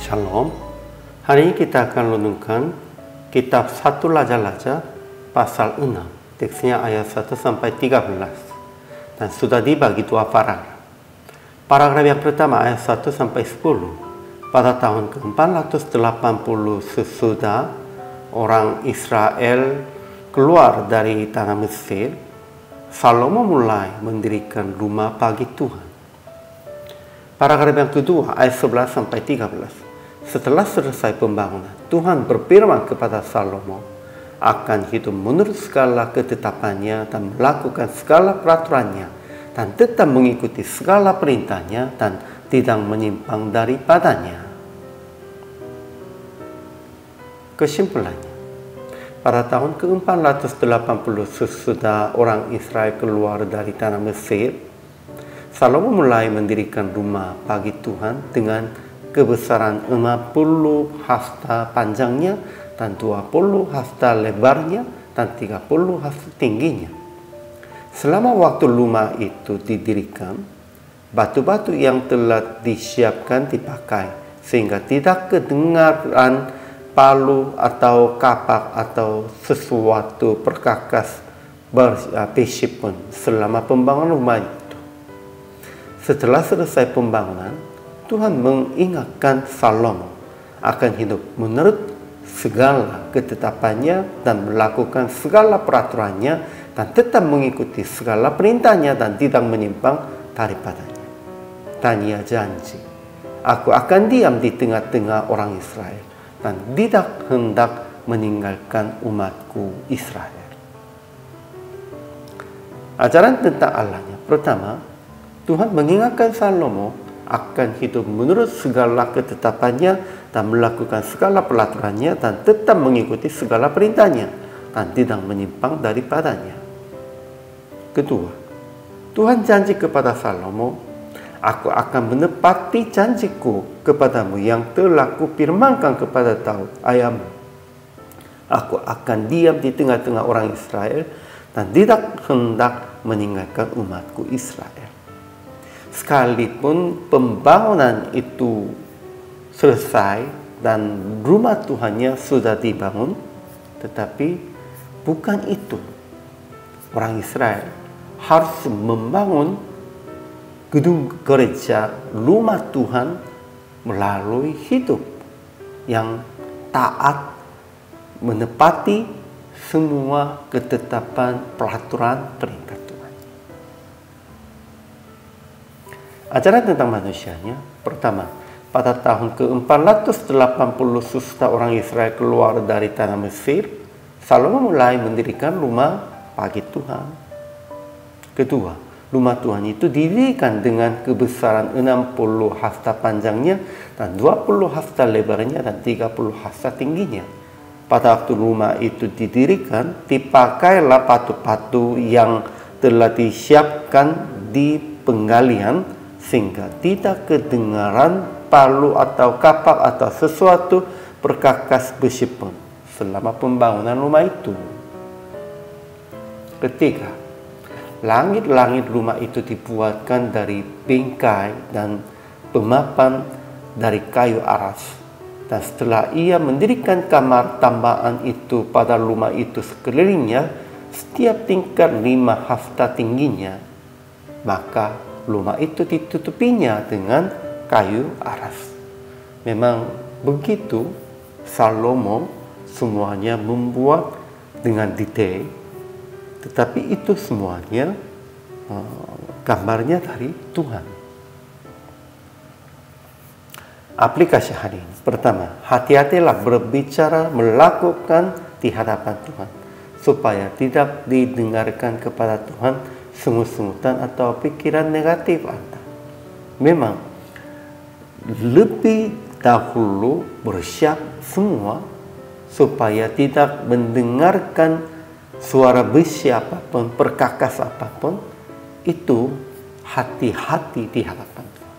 Shalom. Hari ini kita akan renungkan kitab 1 Raja-Raja pasal 6. Teksnya ayat 1 sampai 13. Dan sudah dibagi dua paragraf. Paragraf yang pertama ayat 1 sampai 10. Pada tahun ke-480 sesudah orang Israel keluar dari tanah Mesir, Salomo mulai mendirikan rumah bagi Tuhan. Paragraf yang kedua ayat 11 sampai 13. Setelah selesai pembangunan, Tuhan berfirman kepada Salomo akan hidup menurut segala ketetapannya dan melakukan segala peraturannya dan tetap mengikuti segala perintahnya dan tidak menyimpang daripadanya. Kesimpulannya, pada tahun ke-480 sesudah orang Israel keluar dari tanah Mesir, Salomo mulai mendirikan rumah bagi Tuhan dengan kebesaran 50 hasta panjangnya dan 20 hasta lebarnya dan 30 hasta tingginya. Selama waktu rumah itu didirikan, batu-batu yang telah disiapkan dipakai sehingga tidak kedengaran palu atau kapak atau sesuatu perkakas berbisik pun selama pembangunan rumah itu. Setelah selesai pembangunan, Tuhan mengingatkan Salomo akan hidup menurut segala ketetapannya dan melakukan segala peraturannya dan tetap mengikuti segala perintahnya dan tidak menyimpang daripadanya. Dan ia janji, aku akan diam di tengah-tengah orang Israel dan tidak hendak meninggalkan umatku Israel. Ajaran tentang Allahnya. Pertama, Tuhan mengingatkan Salomo akan hidup menurut segala ketetapannya dan melakukan segala peraturannya dan tetap mengikuti segala perintahnya dan tidak menyimpang daripadanya. Kedua, Tuhan janji kepada Salomo, aku akan menepati janjiku kepadamu yang telah kufirmankan kepada Daud ayahmu. Aku akan diam di tengah-tengah orang Israel dan tidak hendak meninggalkan umatku Israel. Sekalipun pembangunan itu selesai dan rumah Tuhannya sudah dibangun, tetapi bukan itu. Orang Israel harus membangun gedung gereja, rumah Tuhan melalui hidup yang taat, menepati semua ketetapan peraturan perintah Tuhan. Ajaran tentang manusianya. Pertama, pada tahun ke-480 sesudah orang Israel keluar dari tanah Mesir, Salomo mulai mendirikan rumah bagi Tuhan. Kedua, rumah Tuhan itu didirikan dengan kebesaran 60 hasta panjangnya dan 20 hasta lebarnya dan 30 hasta tingginya. Pada waktu rumah itu didirikan, dipakailah batu-batu yang telah disiapkan di penggalian sehingga tidak kedengaran palu atau kapak atau sesuatu perkakas besi pun selama pembangunan rumah itu. Ketiga, langit-langit rumah itu dibuatkan dari bingkai dan pemapan dari kayu aras. Dan setelah ia mendirikan kamar tambahan itu pada rumah itu sekelilingnya, setiap tingkat 5 hasta tingginya, maka rumah itu ditutupinya dengan kayu aras. Memang begitu Salomo semuanya membuat dengan detail, tetapi itu semuanya gambarnya dari Tuhan. Aplikasi hari ini. Pertama, hati-hatilah berbicara melakukan di hadapan Tuhan supaya tidak didengarkan kepada Tuhan sungut-sungutan atau pikiran negatif Anda. Memang lebih dahulu bersiap semua supaya tidak mendengarkan suara besi apapun, perkakas apapun. Itu hati-hati di hadapan Tuhan.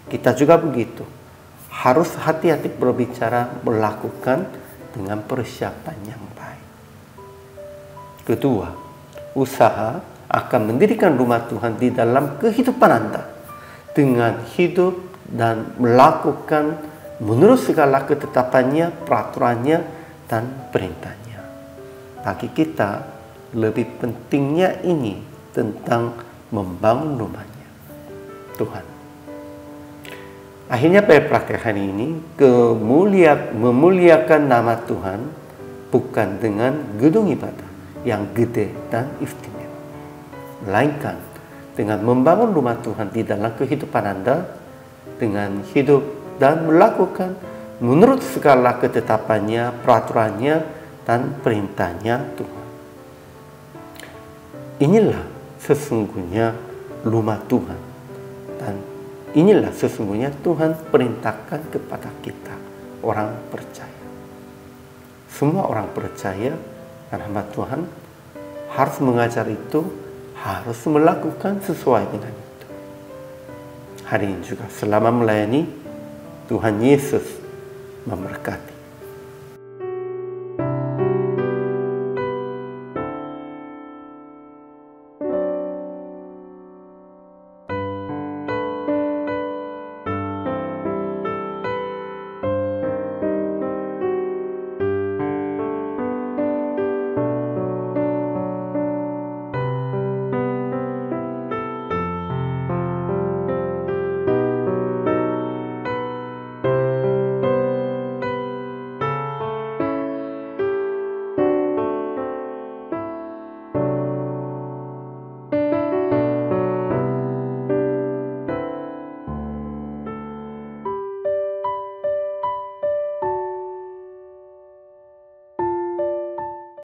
Kita juga begitu. Harus hati-hati berbicara, melakukan dengan persiapan yang baik. Kedua, usaha akan mendirikan rumah Tuhan di dalam kehidupan Anda dengan hidup dan melakukan menurut segala ketetapannya, peraturannya, dan perintahnya. Bagi kita, lebih pentingnya ini tentang membangun rumahnya Tuhan. Akhirnya pada praktek hari ini, memuliakan nama Tuhan bukan dengan gedung ibadah yang gede dan istimewa, melainkan dengan membangun rumah Tuhan di dalam kehidupan Anda, dengan hidup dan melakukan menurut segala ketetapannya, peraturannya, dan perintahnya Tuhan. Inilah sesungguhnya rumah Tuhan, dan inilah sesungguhnya Tuhan perintahkan kepada kita, orang percaya. Semua orang percaya dan hamba Tuhan harus mengajar itu, harus melakukan sesuai dengan itu. Hari ini juga selama melayani, Tuhan Yesus memberkati.